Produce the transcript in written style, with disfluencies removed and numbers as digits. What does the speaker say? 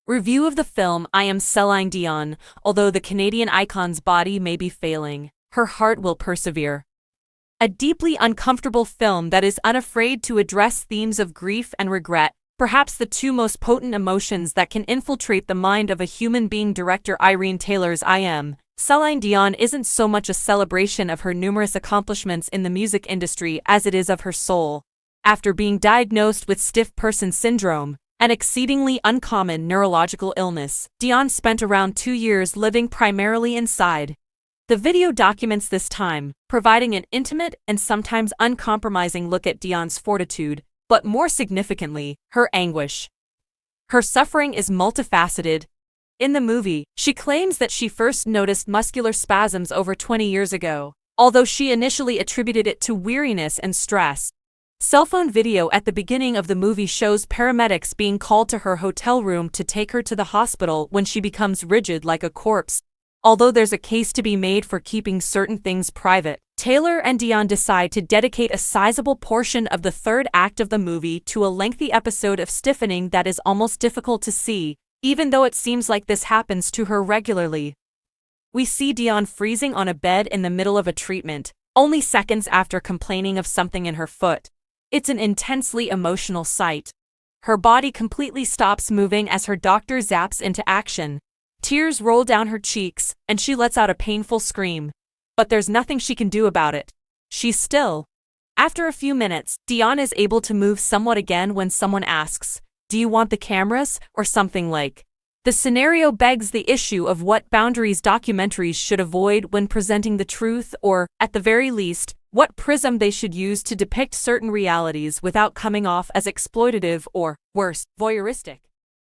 Review of the film. I am Celine Dion. Although the Canadian icon's body may be failing, her heart will persevere. A deeply uncomfortable film that is unafraid to address themes of grief and regret, perhaps the two most potent emotions that can infiltrate the mind of a human being. Director Irene Taylor's I Am Celine Dion isn't so much a celebration of her numerous accomplishments in the music industry as it is of her soul. After being diagnosed with stiff person syndrome, an exceedingly uncommon neurological illness, Dion spent around 2 years living primarily inside. The video documents this time, providing an intimate and sometimes uncompromising look at Dion's fortitude, but more significantly, her anguish. Her suffering is multifaceted. In the movie, she claims that she first noticed muscular spasms over 20 years ago, although she initially attributed it to weariness and stress. Cell phone video at the beginning of the movie shows paramedics being called to her hotel room to take her to the hospital when she becomes rigid like a corpse. Although there's a case to be made for keeping certain things private, Taylor and Dion decide to dedicate a sizable portion of the third act of the movie to a lengthy episode of stiffening that is almost difficult to see, even though it seems like this happens to her regularly. We see Dion freezing on a bed in the middle of a treatment, only seconds after complaining of something in her foot. It's an intensely emotional sight. Her body completely stops moving as her doctor zaps into action. Tears roll down her cheeks, and she lets out a painful scream. But there's nothing she can do about it. She's still. After a few minutes, Dion is able to move somewhat again when someone asks, "Do you want the cameras?" or something like. The scenario begs the issue of what boundaries documentaries should avoid when presenting the truth, or, at the very least, what prism they should use to depict certain realities without coming off as exploitative or, worse, voyeuristic.